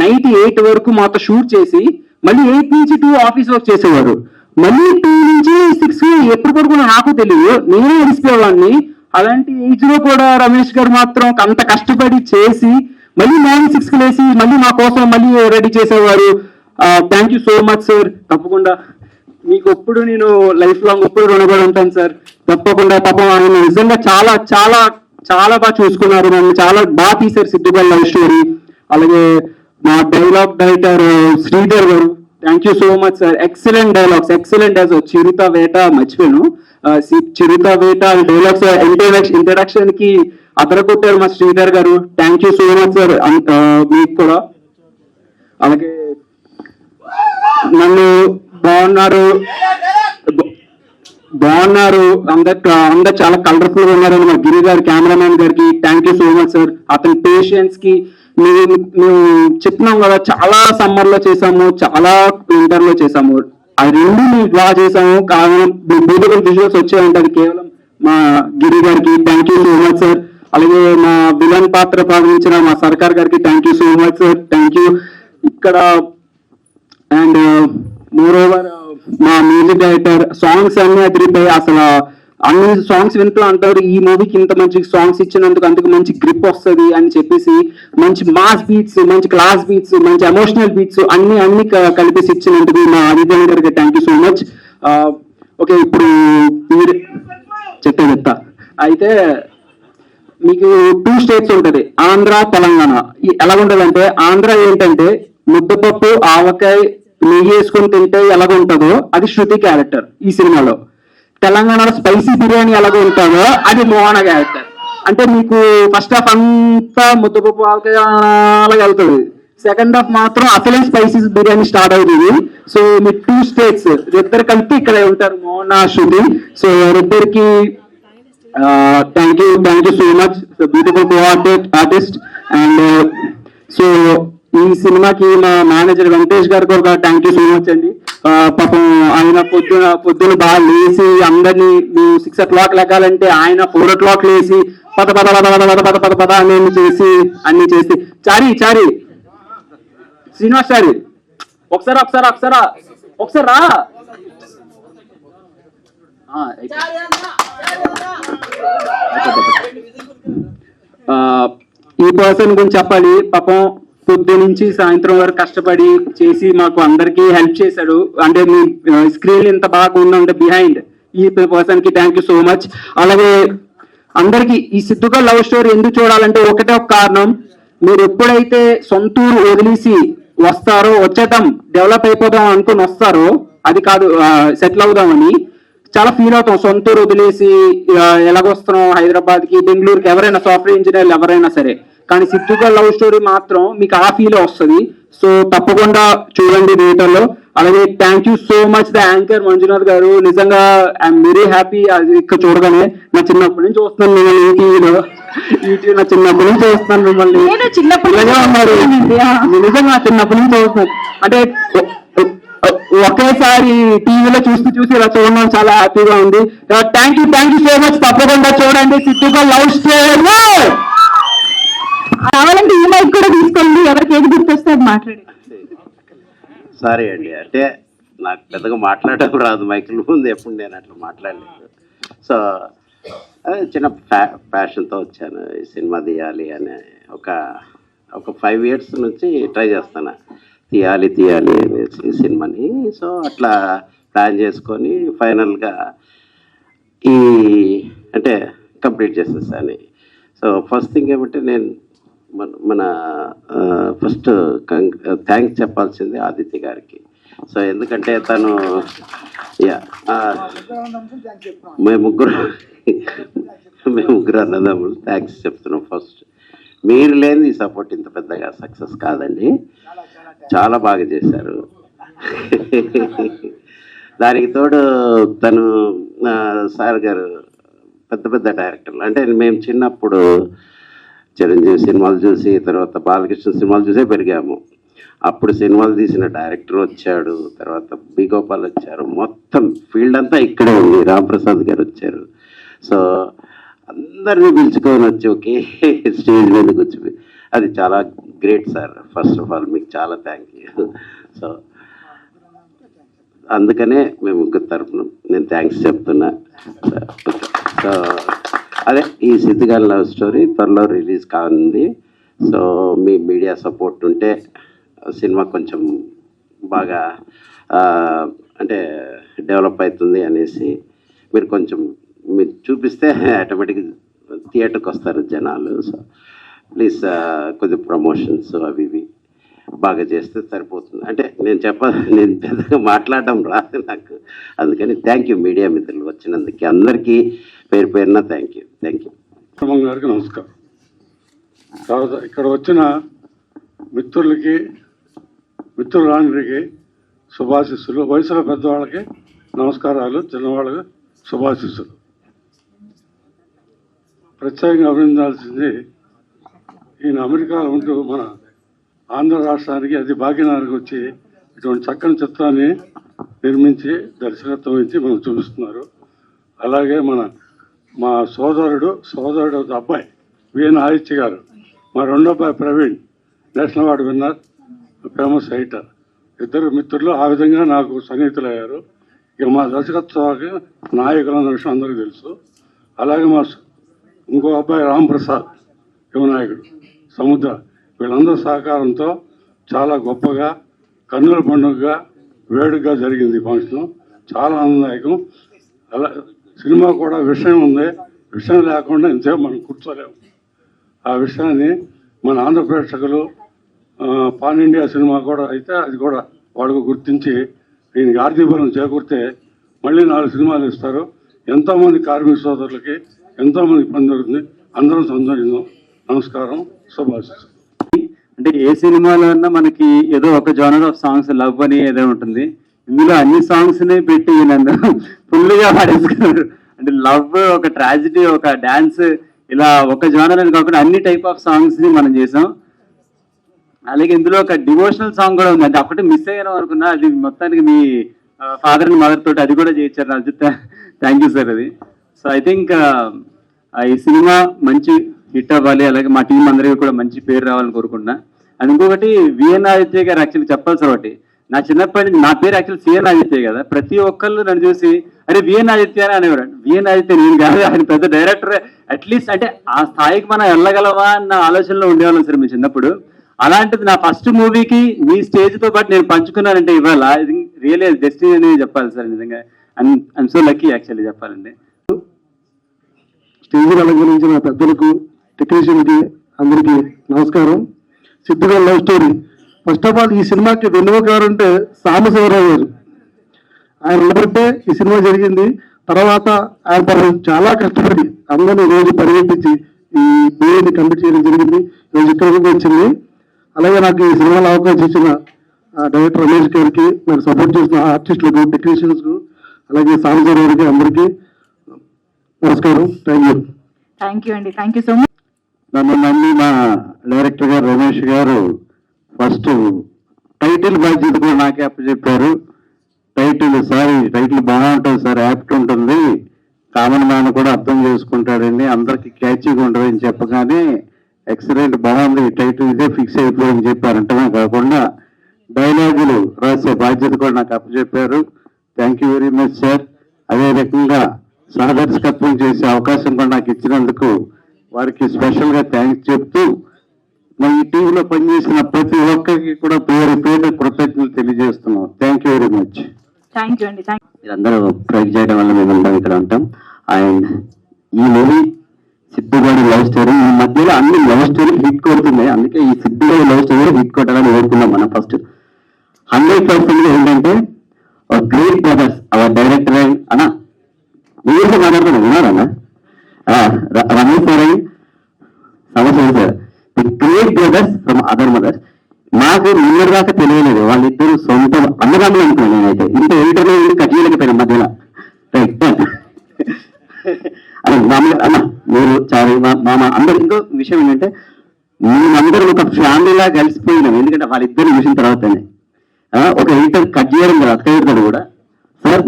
నైట్ 8 వరకు మాతో షూట్ చేసి మళ్ళీ 8 నుంచి 2 ఆఫీస్ వర్క్ చేసేవారు. మళ్ళీ 2 నుంచి 6 ఎప్పుడు పడుకున్నా నాకు తెలియదు, నేనే అడిసిపోయేవాడిని. అలాంటి ఏజ్ లో కూడా రమేష్ గారు మాత్రం అంత కష్టపడి చేసి మళ్ళీ మార్నింగ్ 6 కి లేసి మళ్ళీ మా కోసం మళ్ళీ రెడీ చేసేవారు. Thank you so much sir. తప్పకుండా మీకు ఎప్పుడు నేను లైఫ్ లాంగ్ ఎప్పుడు రుణపడి ఉంటాను సార్. తప్పకుండా. పాపం ఆయన నిజంగా చాలా చాలా చాలా బాగా చూసుకున్నారు, నన్ను చాలా బాగా తీశారు సిద్ధుగా లవ్ స్టోరీ. అలాగే మా dialogue director Sridhar garu, thank you so much sir. Excellent dialogues, excellent as Chirutha వేట మర్చిపోయాను, చిరుత వేట డైలాగ్స్ ఇంట్రడక్షన్ కి అదరగొట్టారు మా Sridhar garu. Thank you so much sir మీకు కూడా. అలాగే నన్ను బాగున్నారు అందరు చాలా కలర్ఫుల్ గా ఉన్నారు. మా గిరి గారు కెమెరామ్యాన్ గారికి thank you so much sir. అతని పేషెన్స్ కి మేము చెప్పినాం కదా, చాలా సమ్మర్ లో చేసాము, చాలా వింటర్ లో చేసాము. ఆ రెండు మేము బాగా చేసాము. కారణం బ్యూటిఫుల్ విజువల్స్ వచ్చాయంటే అది కేవలం మా గిరి గారికి thank you so much sir. అలాగే మా విలన్ పాత్ర పాటించిన మా సర్కార్ గారికి thank you so much sir. Thank you. ఇక్కడ అండ్ మోర్ ఓవర్ మా మ్యూజిక్ డైరెక్టర్ సాంగ్స్ అన్ని అదిరిపోయి, అసలు అన్ని సాంగ్స్ వింటూ అంటారు ఈ మూవీకి ఇంత మంచి సాంగ్స్ ఇచ్చినందుకు అందుకు మంచి గ్రిప్ వస్తుంది అని చెప్పేసి మంచి మాస్ బీట్స్, మంచి క్లాస్ బీట్స్, మంచి ఎమోషనల్ బీట్స్ అన్ని కలిపేసి ఇచ్చినందుకు మా ఆదిత్య గారికి thank you so much. Okay, ఇప్పుడు చెప్తా అయితే మీకు 2 స్టేట్స్ ఉంటుంది, ఆంధ్ర తెలంగాణ. ఎలాగుంటదంటే ఆంధ్ర ఏంటంటే ముద్దపప్పు ఆవకాయ నెయ్యి వేసుకొని తింటే ఎలాగుంటుందో అది శృతి క్యారెక్టర్ ఈ సినిమాలో. తెలంగాణలో స్పైసీ బిర్యానీ ఎలాగో ఉంటుందో అది మోహన క్యారెక్టర్. అంటే మీకు ఫస్ట్ హాఫ్ అంతా ముద్దపప్పు ఆవకాయ అలాగే వెళ్తుంది, సెకండ్ హాఫ్ మాత్రం అసలే స్పైసీ బిర్యానీ స్టార్ట్ అవుతుంది. సో మీ 2 స్టేట్స్ ఇద్దరు కలిపి ఇక్కడ ఉంటారు మోహన శృతి. సో ఇద్దరికి thank you so much, beautiful artist. And so ఈ సినిమాకి మా మేనేజర్ వెంకటేష్ గారు కూడా థ్యాంక్ యూ సో మచ్ అండి. పాపం ఆయన పొద్దున బాగా లేచి అందరినీ 6 o'clock లెక్కాలంటే ఆయన 4 o'clock లేచి పద అని చేసి అన్ని చేసి చారి శ్రీనివాస్ చారి ఒకసారి రా. ఈ పర్సన్ గురించి చెప్పాలి. పాపం పొద్దు నుంచి సాయంత్రం వరకు కష్టపడి చేసి మాకు అందరికీ హెల్ప్ చేశాడు. అంటే మీ స్క్రీన్ ఇంత బాగా ఉందంటే బిహైండ్ ఈ పర్సన్ కి థ్యాంక్ యూ సో మచ్. అలాగే అందరికి ఈ సిద్ధుగా లవ్ స్టోరీ ఎందుకు చూడాలంటే ఒకటే ఒక కారణం, మీరు ఎప్పుడైతే సొంతూరు వదిలేసి వస్తారో, వచ్చేద్దాం డెవలప్ అయిపోదాం అనుకుని వస్తారో, అది కాదు సెటిల్ అవుదామని చాలా ఫీల్ అవుతాం. సొంతూరు వదిలేసి ఎలాగొస్తున్నాం హైదరాబాద్ కి, బెంగళూరుకి, ఎవరైనా సాఫ్ట్వేర్ ఇంజనీర్లు ఎవరైనా సరే. కానీ సిద్ధుగా లవ్ స్టోరీ మాత్రం మీకు ఆ ఫీల్ వస్తుంది. సో తప్పకుండా చూడండి థియేటర్లో. అలాగే thank you so much the anchor Manjunath గారు. నిజంగా ఐఎమ్ వెరీ హ్యాపీ అది ఇక్కడ చూడగానే. నా చిన్నప్పటి నుంచి చూస్తున్నాను మిమ్మల్ని యూట్యూబ్, నా చిన్నప్పటి నుంచి చూస్తున్నాను మిమ్మల్ని. ఇలాగే ఉన్నారు నిజంగా, చిన్నప్పటి నుంచి చూస్తున్నాను. అంటే ఒకేసారి టీవీలో చూసి ఇలా చూడడం చాలా హ్యాపీగా ఉంది. Thank you so much. తప్పకుండా చూడండి సిద్ధుగా లవ్ స్టోరీ. కావాలంటే ఈ మైక్ కూడా తీసుకోండి, ఎవరికి ఏది గుర్తొస్తే అది మాట్లాడి. సారీ అండి, అంటే నాకు పెద్దగా మాట్లాడటం రాదు, మైకుల ముందు ఎప్పుడు నేను అట్లా మాట్లాడలేదు. సో చిన్న ప్యాషన్తో వచ్చాను ఈ సినిమా తీయాలి అనే. ఒక 5 years నుంచి ట్రై చేస్తాను తీయాలి ఈ సినిమాని. సో అట్లా ప్లాన్ చేసుకొని ఫైనల్గా అంటే కంప్లీట్ చేసేసాను. సో ఫస్ట్ థింగ్ ఏమంటే నేను మన ఫస్ట్ థ్యాంక్స్ చెప్పాల్సింది ఆదిత్య గారికి. సో ఎందుకంటే తను మేము ముగ్గురు అన్నదమ్ములు థ్యాంక్స్ చెప్తున్నాం. ఫస్ట్ మీరు లేని ఈ సపోర్ట్ ఇంత పెద్దగా సక్సెస్ కాదండి, చాలా బాగా చేశారు. దానికి తోడు తను సార్ గారు పెద్ద డైరెక్టర్లు. అంటే మేము చిన్నప్పుడు చిరంజీవి సినిమాలు చూసి, తర్వాత బాలకృష్ణ సినిమాలు చూసే పెరిగాము. అప్పుడు సినిమాలు తీసిన డైరెక్టర్ వచ్చాడు, తర్వాత బి గోపాల్ వచ్చారు, మొత్తం ఫీల్డ్ అంతా ఇక్కడే ఉంది. రాంప్రసాద్ గారు వచ్చారు. సో అందరినీ పిలుచుకొని వచ్చి ఒకే స్టేజ్ మీదకి వచ్చి, అది చాలా great sir. First of all మీకు చాలా థ్యాంక్ యూ. సో అందుకనే మేము ముగ్గురు తరఫున నేను థ్యాంక్స్ చెప్తున్నా. సో అదే ఈ సిద్ధిగారి లవ్ స్టోరీ త్వరలో రిలీజ్ కానుంది. సో మీ మీడియా సపోర్ట్ ఉంటే సినిమా కొంచెం బాగా అంటే డెవలప్ అవుతుంది అనేసి మీరు కొంచెం మీరు చూపిస్తే ఆటోమేటిక్గా థియేటర్కి వస్తారు జనాలు. సో ప్లీజ్ కొద్దిగా ప్రమోషన్స్ అవి ఇవి బాగా చేస్తే సరిపోతుంది. అంటే నేను పెద్దగా మాట్లాడడం రాదు నాకు, అందుకని థ్యాంక్ యూ మీడియా మిత్రులు వచ్చినందుకు అందరికీ పేరు పేరున థ్యాంక్ యూ. గారికి నమస్కారం. తర్వాత ఇక్కడ వచ్చిన మిత్రులకి మిత్రురానికి శుభాశిస్సులు, వయసులో పెద్దవాళ్ళకి నమస్కారాలు, చిన్నవాళ్ళకి శుభాశిస్సులు. ప్రత్యేకంగా అభినందించాల్సింది ఈయన అమెరికాలో ఉంటూ మన ఆంధ్ర రాష్ట్రానికి అది భాగ్యనగర్కి వచ్చి ఇటువంటి చక్కని చిత్రాన్ని నిర్మించి దర్శకత్వం ఇచ్చి మనం చూపిస్తున్నారు. అలాగే మా సోదరుడు అబ్బాయి విఎన్ ఆదిత్య గారు, మా రెండో అబ్బాయి Praveen national award winner, famous writer, ఇద్దరు మిత్రులు ఆ విధంగా నాకు సన్నిహితులయ్యారు. ఇక మా దర్శకత్వానికి నాయకులు అన్న విషయం అందరికీ తెలుసు. అలాగే మా ఇంకో అబ్బాయి రాంప్రసాద్ యువనాయకుడు, సముద్ర, వీళ్ళందరూ సహకారంతో చాలా గొప్పగా కన్నుల పండుగగా వేడుకగా జరిగింది ఈ ఫంక్షన్. చాలా ఆనందదాయకం. అలా సినిమా కూడా విషయం ఉంది, విషయం లేకుండా ఇంతసేపు మనం కూర్చోలేము. ఆ విషయాన్ని మన ఆంధ్ర ప్రేక్షకులు పాన్ ఇండియా సినిమా కూడా అయితే అది కూడా వాడుకు గుర్తించి ఈయనకి ఆర్థిక బలం చేకూరితే మళ్ళీ 4 సినిమాలు ఇస్తారు. ఎంతోమంది కార్మిక సోదరులకి ఎంతోమంది పని జరుగుతుంది. అందరం సంతోషిద్దాం. నమస్కారం, శుభాశిస్సులు. అంటే ఏ సినిమాలో అన్నా మనకి ఏదో ఒక జోనర్ ఆఫ్ సాంగ్స్ లవ్ అని ఏదో ఉంటుంది. ఇందులో అన్ని సాంగ్స్ ని పెట్టి నన్ను ఫుల్గా పాడేసుకున్నారు. అంటే లవ్, ఒక ట్రాజిడీ, ఒక డాన్స్, ఇలా ఒక జోనర్ అని కాకుండా అన్ని టైప్ ఆఫ్ సాంగ్స్ ని మనం చేసాం. అలాగే ఇందులో ఒక డివోషనల్ సాంగ్ కూడా ఉంది. అంటే అప్పటి మిస్ అయ్యాను అనుకున్నా, అది మొత్తానికి మీ ఫాదర్ అండ్ మదర్ తోటి అది కూడా చేయించారు. అది థ్యాంక్ యూ సార్. అది సో ఐ థింక్ ఈ సినిమా మంచి హిట్ అవ్వాలి, అలాగే మా టీం అందరికీ కూడా మంచి పేరు రావాలని కోరుకుంటున్నా. అండ్ ఇంకొకటి విఎన్ ఆదిత్య గారు యాక్చువల్లీ చెప్పాల్సిన ఒకటి, నా చిన్నప్పటి నుంచి నా పేరు యాక్చువల్ సిఎన్ ఆదిత్య కదా, ప్రతి ఒక్కళ్ళు నన్ను చూసి అరే విఎన్ ఆదిత్య అని అనేవాడు. విఎన్ ఆదిత్య నేను కాదు, ఆయన పెద్ద డైరెక్టర్. అట్లీస్ట్ అంటే ఆ స్థాయికి మనం వెళ్ళగలవా అన్న ఆలోచనలో ఉండేవాళ్ళం సార్ మీ చిన్నప్పుడు. అలాంటిది నా ఫస్ట్ మూవీకి మీ స్టేజ్తో పాటు నేను పంచుకున్నానంటే ఇవాళ ఇది రియలీ డెస్టినీ అని చెప్పాలి సార్. నిజంగా ఐఎమ్ సో లక్కీ యాక్చువల్లీ చెప్పాలంటే. స్టేజ్ అలంకరించిన పెద్దలకు, టెక్నీషియన్కి అందరికీ నమస్కారం. సిద్ధిగారి love story. First of all ఈ సినిమాకి వెన్నుముక ఎవరంటే సాంబశివరావు గారు. ఆయన ఉన్నప్పుడే ఈ సినిమా జరిగింది. తర్వాత ఆయన చాలా కష్టపడి అందరినీ రోజు పరిగెత్తించి ఈ మూవీని కంప్లీట్ చేయడం జరిగింది. ఈరోజు ఇక్కడ వచ్చింది. అలాగే నాకు ఈ సినిమాలో అవకాశం ఇచ్చిన డైరెక్టర్ రమేష్ గారికి, నాకు సపోర్ట్ చేసిన ఆర్టిస్టులకు, టెక్నీషియన్స్కు, అలాగే సాంబశివరావు గారికి అందరికీ నమస్కారం. థ్యాంక్ యూ అండి. Thank you so much. నన్ను నమ్మి మా డైరెక్టర్ గారు రమేష్ గారు ఫస్ట్ టైటిల్ బాధ్యత కూడా నాకే అప్పచెప్పారు. టైటిల్ బాగుంటుంది సార్, యాప్ట్ ఉంటుంది, కామన్ మ్యాన్ కూడా అర్థం చేసుకుంటాడండి, అందరికి క్యాచీగా ఉంటుంది అని చెప్పగానే ఎక్సలెంట్, బాగుంది, టైటిల్ ఇదే ఫిక్స్ అయిపోయిందని చెప్పారంటమే కాకుండా డైలాగులు రాసే బాధ్యత కూడా నాకు అప్పచెప్పారు. Thank you very much sir. అదే రకంగా సహదర్శకత్వం చేసే అవకాశం కూడా నాకు ఇచ్చినందుకు వారికి స్పెషల్గా థ్యాంక్స్ చెప్తూ, మా ఈ టీవీలో పనిచేసిన ప్రతి ఒక్కరికి కూడా పేరు పేరు కృతజ్ఞతలు తెలియజేస్తున్నాం. Thank you very much. Thank you అండి. మీరందరూ ట్రై చేయడం వల్ల మేము ఉంటాం, ఇక్కడ ఉంటాం. అండ్ ఈ మూవీ సిద్ధిగాడి లవ్ స్టోరీ, ఈ మధ్యలో అన్ని లవ్ స్టోరీ హిట్ కొడుతున్నాయి. అందుకే ఈ సిద్ధిగాడి లవ్ స్టోరీ హిట్ కొట్టాలని కోరుకున్నాం మనం. ఫస్ట్ 100% ఏంటంటే గ్రేట్ బ్రదర్స్, అవర్ డైరెక్టర్ అన్నా మీరు మాట్లాడుతున్నా విన్నారన్నా, రమేష్ సార్ అని సమస్య sir, great brothers from other mothers. నాకు నిన్నటి దాకా తెలియలేదు వాళ్ళిద్దరు సొంత అన్నదమ్ములు అనుకున్నాను నేనైతే. ఇంత ఇంటర్వ్యూ కట్ చేయలేకపోయినా మధ్యలో. రైట్ అది మామూలుగా అన్న మీరు చాలా మామ అందరు. ఇంకో విషయం ఏంటంటే మేమందరం ఒక ఫ్యామిలీలా కలిసిపోయినాం. ఎందుకంటే వాళ్ళిద్దరిని చూసిన తర్వాతనే ఒక ఎడిటర్ కట్ చేయడం కదా అతకైతాడు కూడా సార్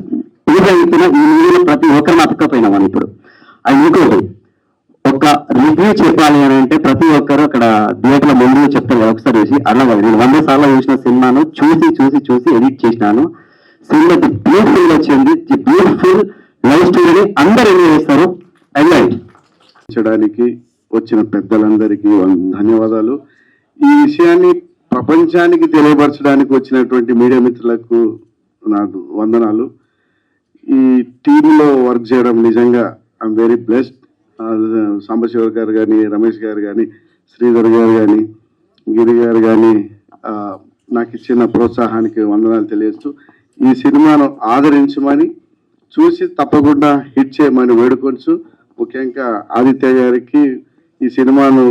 ఏదైతున్నా ఈ మూవీలో ప్రతి ఒక్కరిని అతకపోయినాం అని. ఇప్పుడు అది ఇంకోటి ఒక రివ్యూ చెప్పాలి అని అంటే ప్రతి ఒక్కరు అక్కడ థియేటర్ల ముందు చెప్తారు కదా ఒకసారి చూసి. అలా కాదు, నేను 100 సార్లు చూసిన సినిమాను చూసి చూసి చూసి ఎడిట్ చేసినాను. సినిమా బ్యూటిఫుల్ వచ్చింది. బ్యూటిఫుల్ లవ్ స్టోరీని అందరూ ఎంజాయ్ చేస్తారు. చేయడానికి వచ్చిన పెద్దలందరికీ ధన్యవాదాలు. ఈ విషయాన్ని ప్రపంచానికి తెలియపరచడానికి వచ్చినటువంటి మీడియా మిత్రులకు నాకు వందనాలు. ఈ టీంలో వర్క్ చేయడం నిజంగా ఐఎమ్ వెరీ బ్లెస్డ్. సాంబశివర్ గారు కానీ, రమేష్ గారు కానీ, శ్రీధర్ గారు కానీ, గిరి గారు కానీ నాకు ఇచ్చిన ప్రోత్సాహానికి వందనాలు తెలియజేస్తూ ఈ సినిమాను ఆదరించమని, చూసి తప్పకుండా హిట్ చేయమని వేడుకొచ్చు. ముఖ్యంగా ఆదిత్య గారికి ఈ సినిమాను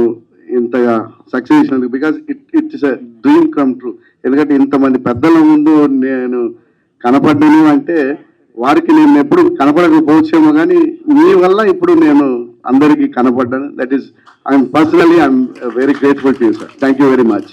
ఇంతగా సక్సెస్ చేసినందుకు, because it's a dream come true. ఎందుకంటే ఇంతమంది పెద్దల ముందు నేను కనపడ్డాను అంటే వారికి నేను ఎప్పుడు కనపడకపోవచ్చేమో, కానీ మీ వల్ల ఇప్పుడు నేను అందరికీ కనపడ్డాను. That is I'm personally I'm very grateful to you sir. Thank you very much.